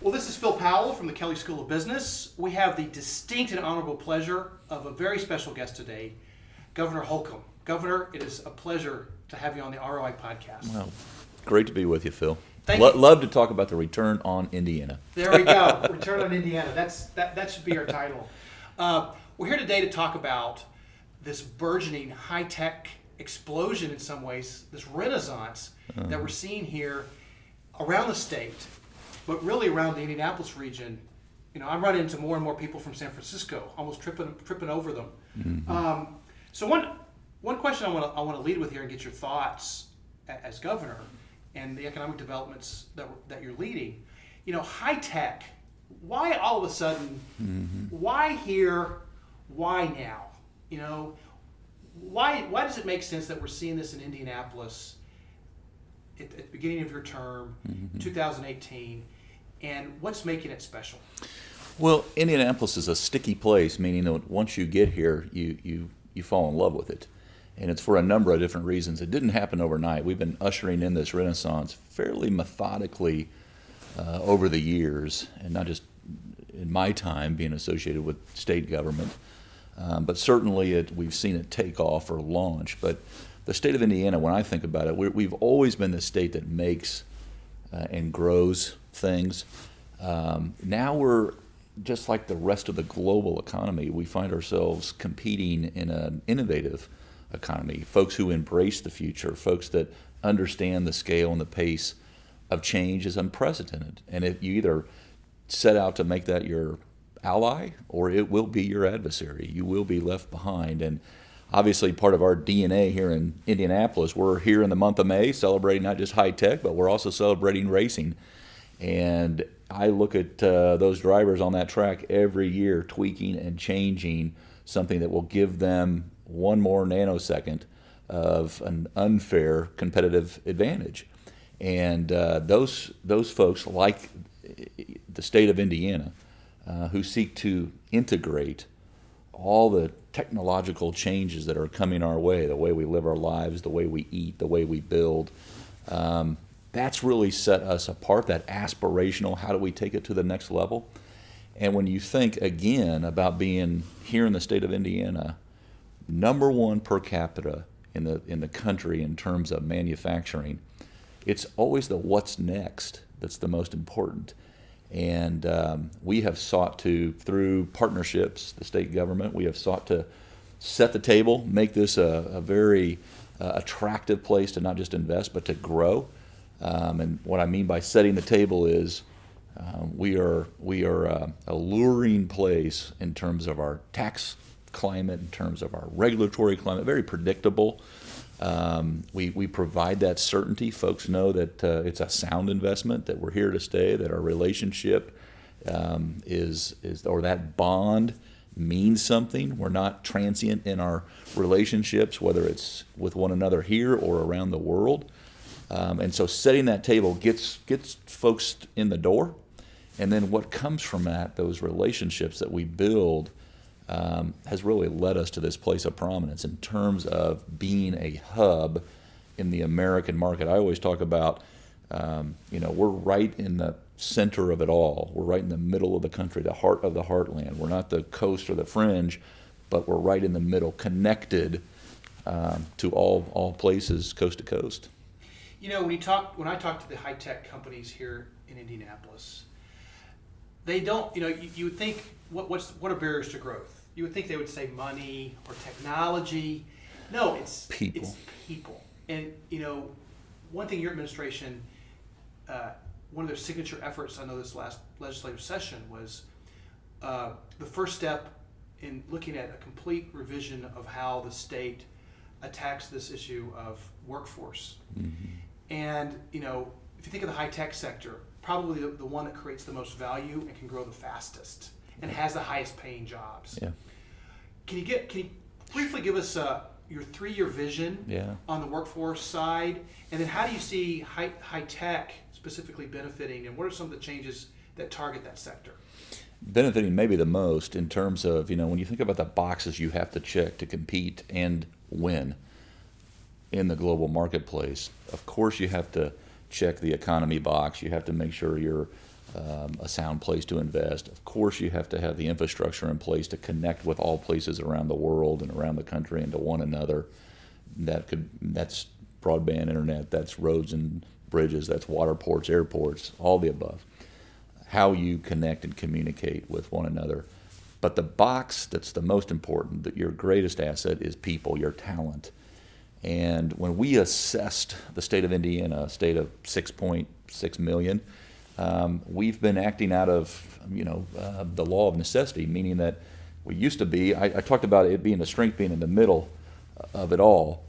Well, this is Phil Powell from the Kelley School of Business. We have the distinct and honorable pleasure of a very special guest today, Governor Holcomb. Governor, it is a pleasure to have you on the ROI Podcast. Well, great to be with you, Phil. Thank you. Love to talk about the return on Indiana. There we go. Return on Indiana. That should be our title. We're here today to talk about this burgeoning high-tech explosion in some ways, this renaissance that we're seeing here around the state, but really around the Indianapolis region. You know, I run into more and more people from San Francisco, almost tripping over them. Mm-hmm. So one question I want to lead with here and get your thoughts as governor and the economic developments that you're leading. You know, high tech. Why all of a sudden? Mm-hmm. Why here? Why now? You know, why does it make sense that we're seeing this in Indianapolis at the beginning of your term, 2018, and what's making it special? Well, Indianapolis is a sticky place, meaning that once you get here, you fall in love with it. And it's for a number of different reasons. It didn't happen overnight. We've been ushering in this renaissance fairly methodically over the years, and not just in my time being associated with state government, but certainly we've seen it take off or launch. But the state of Indiana, when I think about it, we've always been the state that makes and grows things. Now we're just like the rest of the global economy. We find ourselves competing in an innovative economy, folks who embrace the future, folks that understand the scale and the pace of change is unprecedented. And if you either set out to make that your ally or it will be your adversary, you will be left behind. And obviously part of our DNA here in Indianapolis, we're here in the month of May celebrating not just high tech, but we're also celebrating racing. And I look at those drivers on that track every year tweaking and changing something that will give them one more nanosecond of an unfair competitive advantage. And those folks, like the state of Indiana, who seek to integrate all the technological changes that are coming our way, the way we live our lives, the way we eat, the way we build, that's really set us apart, that aspirational, how do we take it to the next level? And when you think, again, about being here in the state of Indiana, number one per capita in the country in terms of manufacturing, it's always the what's next that's the most important. And we have sought to, through partnerships, the state government, we have sought to set the table, make this a very attractive place to not just invest, but to grow. And what I mean by setting the table is we are a alluring place in terms of our tax climate, in terms of our regulatory climate, very predictable. We provide that certainty. Folks know that it's a sound investment, that we're here to stay, that our relationship is or that bond means something. We're not transient in our relationships, whether it's with one another here or around the world. And so setting that table gets folks in the door. And then what comes from that, those relationships that we build, has really led us to this place of prominence in terms of being a hub in the American market. I always talk about, we're right in the center of it all. We're right in the middle of the country, the heart of the heartland. We're not the coast or the fringe, but we're right in the middle, connected to all places, coast to coast. You know, when I talk to the high tech companies here in Indianapolis, they don't. You know, you would think what are barriers to growth? You would think they would say money or technology. No, it's people. It's people. And you know, one thing your administration, one of their signature efforts, I know this last legislative session, was the first step in looking at a complete revision of how the state attacks this issue of workforce. Mm-hmm. And you know, if you think of the high tech sector, probably the one that creates the most value and can grow the fastest and has the highest paying jobs. Yeah. Can you briefly give us your 3-year vision on the workforce side, and then how do you see high tech specifically benefiting, and what are some of the changes that target that sector? Benefiting maybe the most in terms of, when you think about the boxes you have to check to compete and win in the global marketplace, of course you have to check the economy box. You have to make sure you're a sound place to invest. Of course, you have to have the infrastructure in place to connect with all places around the world and around the country and to one another. That's broadband internet, that's roads and bridges, that's water ports, airports, all the above. How you connect and communicate with one another. But the box that's the most important, that your greatest asset is people, your talent. And when we assessed the state of Indiana, a state of 6.6 million, we've been acting out of the law of necessity, meaning that we used to be, I talked about it being a strength, being in the middle of it all.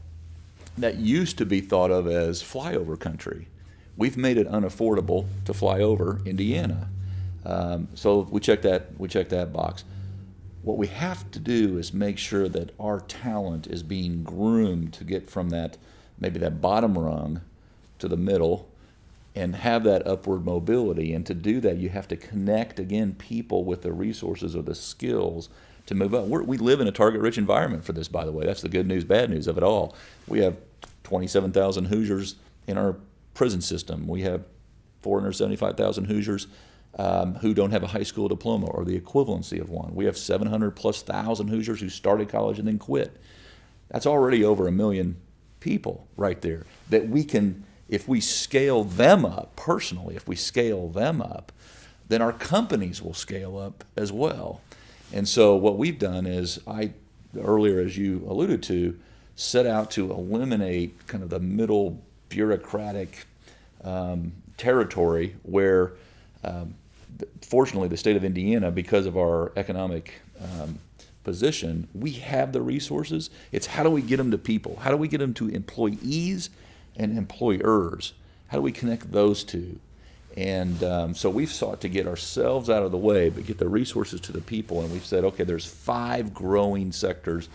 That used to be thought of as flyover country. We've made it unaffordable to fly over Indiana. So we check that box. What we have to do is make sure that our talent is being groomed to get from maybe that bottom rung to the middle and have that upward mobility. And to do that, you have to connect, again, people with the resources or the skills to move up. We live in a target-rich environment for this, by the way. That's the good news, bad news of it all. We have 27,000 Hoosiers in our prison system. We have 475,000 Hoosiers who don't have a high school diploma or the equivalency of one. We have 700,000+ Hoosiers who started college and then quit. That's already over 1 million people right there that we can, if we scale them up personally, if we scale them up, then our companies will scale up as well. And so what we've done is, earlier as you alluded to, set out to eliminate kind of the middle bureaucratic territory where fortunately, the state of Indiana, because of our economic position, we have the resources. It's how do we get them to people? How do we get them to employees and employers? How do we connect those two? And so we've sought to get ourselves out of the way, but get the resources to the people. And we've said, okay, there's 5 growing sectors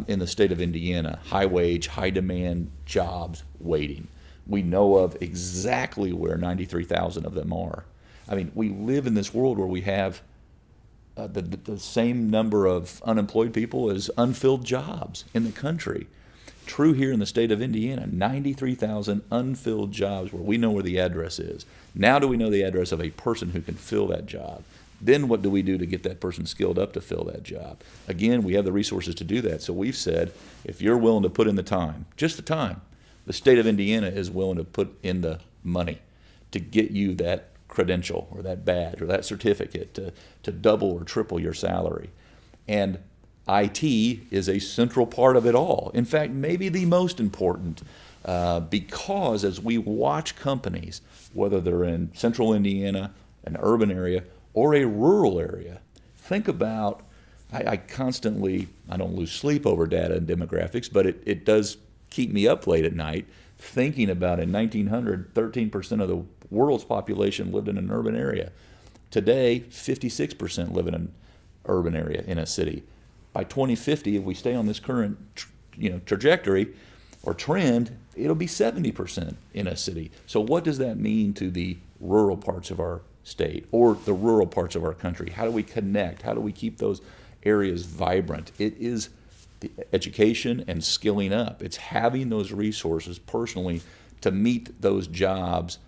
in the state of Indiana: high wage, high demand jobs waiting. We know of exactly where 93,000 of them are. I mean, we live in this world where we have the same number of unemployed people as unfilled jobs in the country. True here in the state of Indiana, 93,000 unfilled jobs where we know where the address is. Now do we know the address of a person who can fill that job? Then what do we do to get that person skilled up to fill that job? Again, we have the resources to do that. So we've said, if you're willing to put in the time, just the time, the state of Indiana is willing to put in the money to get you that credential or that badge or that certificate to double or triple your salary. And IT is a central part of it all. In fact, maybe the most important, because as we watch companies, whether they're in central Indiana, an urban area, or a rural area, think about, I don't lose sleep over data and demographics, but it does keep me up late at night thinking about in 1900, 13% of the world's population lived in an urban area. Today, 56% live in an urban area in a city. By 2050, if we stay on this current trajectory or trend, it'll be 70% in a city. So what does that mean to the rural parts of our state or the rural parts of our country? How do we connect? How do we keep those areas vibrant? It is the education and skilling up. It's having those resources personally to meet those jobs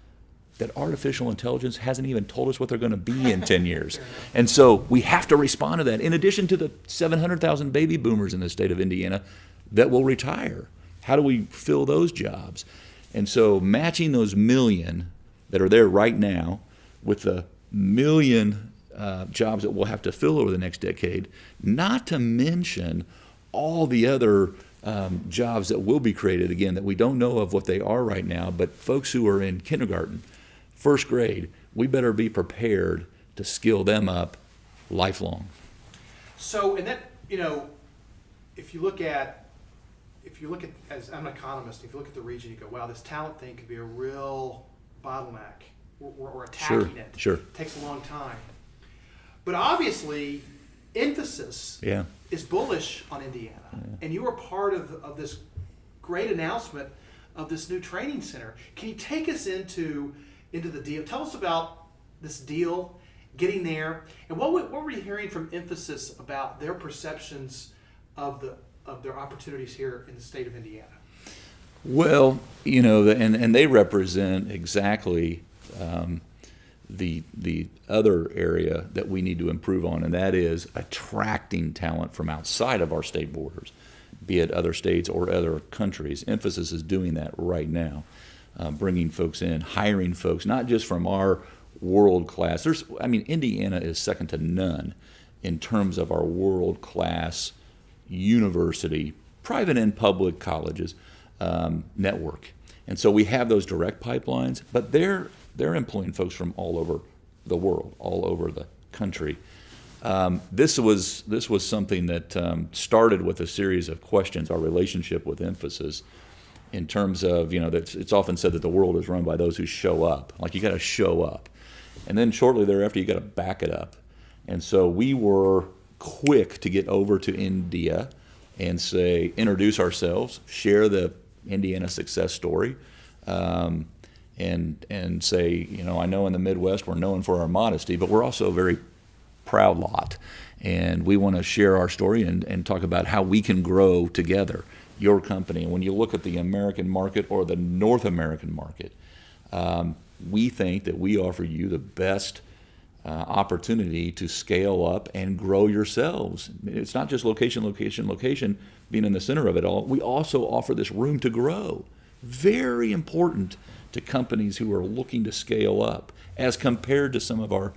that artificial intelligence hasn't even told us what they're going to be in 10 years. And so we have to respond to that, in addition to the 700,000 baby boomers in the state of Indiana that will retire. How do we fill those jobs? And so matching those million that are there right now with the million jobs that we'll have to fill over the next decade, not to mention all the other jobs that will be created, again, that we don't know of what they are right now, but folks who are in kindergarten, first grade, we better be prepared to skill them up lifelong. So, and that, if you look at, as I'm an economist, if you look at the region, you go, wow, this talent thing could be a real bottleneck. We're attacking it. Sure. It takes a long time. But obviously, emphasis is bullish on Indiana. Yeah. And you were part of this great announcement of this new training center. Can you take us into the deal? Tell us about this deal, getting there, and what were you hearing from Emphasis about their perceptions of their opportunities here in the state of Indiana? Well, and they represent exactly the other area that we need to improve on, and that is attracting talent from outside of our state borders, be it other states or other countries. Emphasis is doing that right now, bringing folks in, hiring folks, not just from our world-class. Indiana is second to none in terms of our world-class university, private and public colleges network. And so we have those direct pipelines, but they're employing folks from all over the world, all over the country. This was something that started with a series of questions, our relationship with Emphasis, in terms of, that it's often said that the world is run by those who show up. Like, you got to show up. And then shortly thereafter, you got to back it up. And so we were quick to get over to India and introduce ourselves, share the Indiana success story, and say, I know in the Midwest we're known for our modesty, but we're also a very proud lot. And we want to share our story and talk about how we can grow together, your company. And when you look at the American market or the North American market, we think that we offer you the best opportunity to scale up and grow yourselves. It's not just location being in the center of it all. We also offer this room to grow. Very important to companies who are looking to scale up as compared to some of our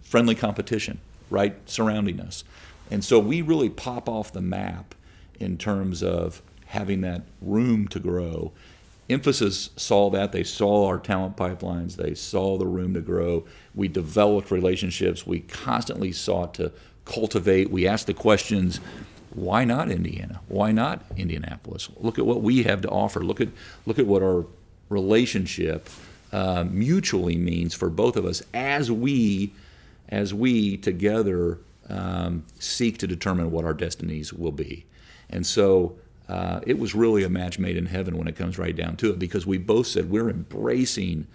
friendly competition, right, surrounding us. And so we really pop off the map in terms of having that room to grow. Emphasis saw that. They saw our talent pipelines. They saw the room to grow. We developed relationships. We constantly sought to cultivate. We asked the questions, why not Indiana? Why not Indianapolis? Look at what we have to offer. Look at what our relationship mutually means for both of us as we together seek to determine what our destinies will be. And so it was really a match made in heaven when it comes right down to it, because we both said we're embracing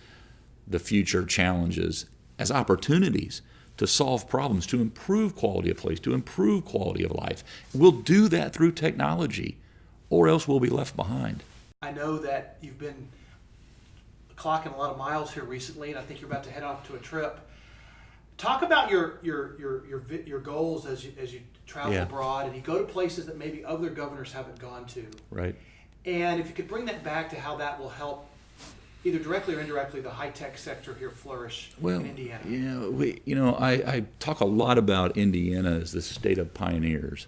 the future challenges as opportunities to solve problems, to improve quality of place, to improve quality of life. We'll do that through technology, or else we'll be left behind. I know that you've been clocking a lot of miles here recently, and I think you're about to head off to a trip. Talk about your goals as you travel abroad and you go to places that maybe other governors haven't gone to. Right. And if you could bring that back to how that will help, either directly or indirectly, the high-tech sector here flourish in Indiana. I talk a lot about Indiana as the state of pioneers,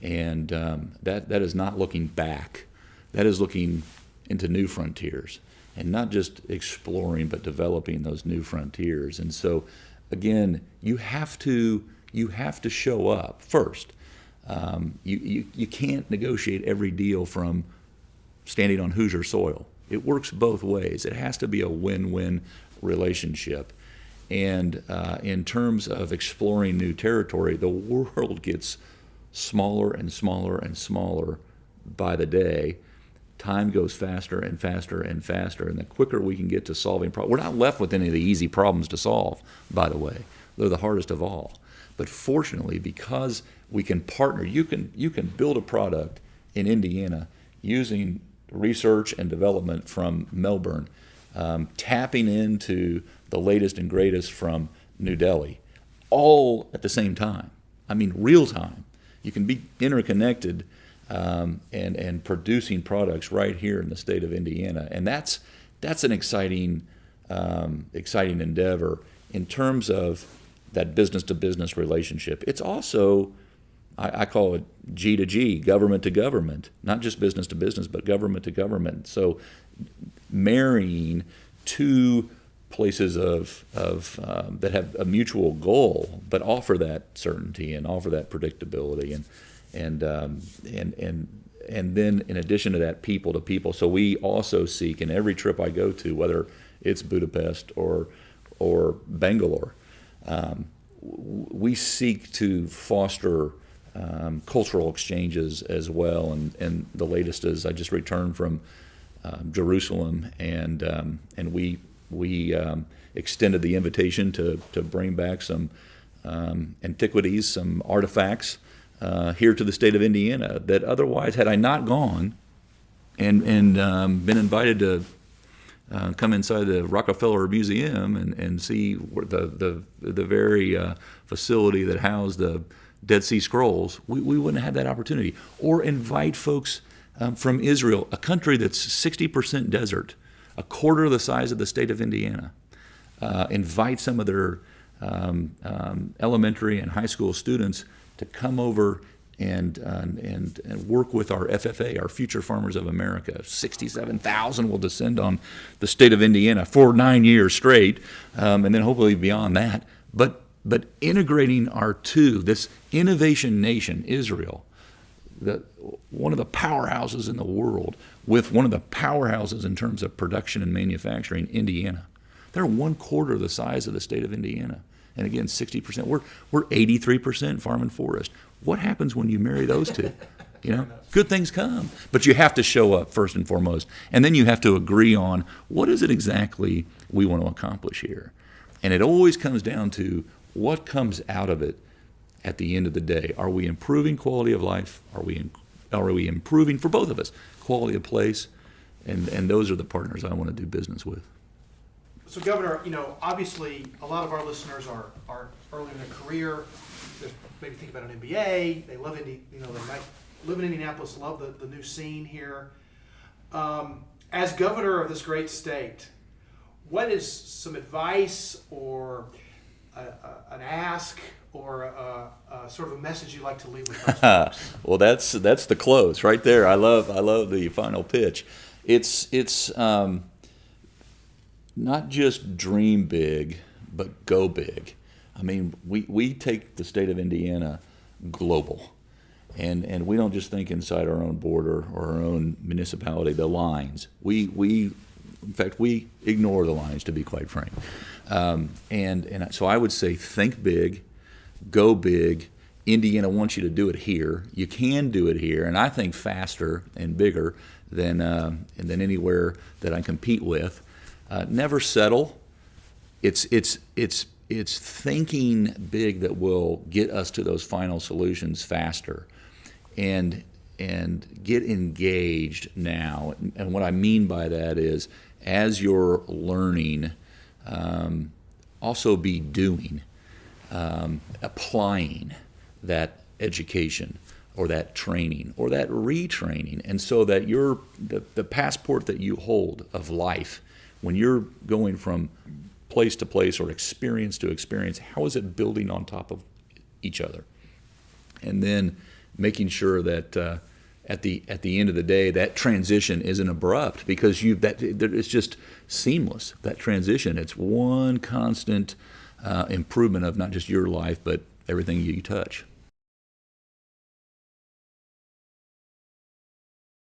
and that is not looking back. That is looking into new frontiers, and not just exploring, but developing those new frontiers. And so, again, you have to show up first. You can't negotiate every deal from standing on Hoosier soil. It works both ways. It has to be a win-win relationship. And in terms of exploring new territory, the world gets smaller and smaller and smaller by the day. Time goes faster and faster and faster, and the quicker we can get to solving problems. We're not left with any of the easy problems to solve, by the way. They're the hardest of all. But fortunately, because we can partner, you can build a product in Indiana using research and development from Melbourne, tapping into the latest and greatest from New Delhi, all at the same time. I mean, real time. You can be interconnected and producing products right here in the state of Indiana, and that's an exciting endeavor in terms of that business-to-business relationship. It's also, I call it G to G, government to government, not just business to business, but government to government. So marrying two places of that have a mutual goal, but offer that certainty and offer that predictability, and then in addition to that, people to people. So we also seek in every trip I go to, whether it's Budapest or Bangalore, we seek to foster cultural exchanges as well. And the latest is I just returned from Jerusalem, and we extended the invitation to bring back some antiquities, some artifacts here to the state of Indiana that otherwise, had I not gone and been invited to come inside the Rockefeller Museum and see the very facility that housed the Dead Sea Scrolls, we wouldn't have that opportunity. Or invite folks from Israel, a country that's 60% desert, a quarter the size of the state of Indiana. Invite some of their elementary and high school students to come over and work with our FFA, our Future Farmers of America. 67,000 will descend on the state of Indiana for 9 years straight, and then hopefully beyond that. But integrating this innovation nation, Israel, one of the powerhouses in the world, with one of the powerhouses in terms of production and manufacturing, Indiana. They're 1/4 the size of the state of Indiana. And again, 60%. We're 83% farm and forest. What happens when you marry those two? Good things come. But you have to show up first and foremost. And then you have to agree on what is it exactly we want to accomplish here. And it always comes down to what comes out of it at the end of the day. Are we improving quality of life? Are we improving, for both of us, quality of place? And those are the partners I want to do business with. So, Governor, obviously a lot of our listeners are early in their career. They maybe think about an MBA. They love they might live in Indianapolis, love the new scene here. As governor of this great state, what is some advice or an ask or a sort of a message you'd like to leave with those folks? Well, that's the close right there. I love the final pitch. It's not just dream big, but go big. I mean, we take the state of Indiana global, and we don't just think inside our own border or our own municipality, the lines. In fact, we ignore the lines, to be quite frank. And so I would say think big, go big. Indiana wants you to do it here. You can do it here, and I think faster and bigger than anywhere that I compete with. Never settle. It's thinking big that will get us to those final solutions faster, and get engaged now. And what I mean by that is, as you're learning, also be doing, applying that education or that training or that retraining, and so that the passport that you hold of life, when you're going from place to place or experience to experience, how is it building on top of each other? And then making sure that at the end of the day, that transition isn't abrupt, because it's just seamless. That transition, it's one constant improvement of not just your life, but everything you touch.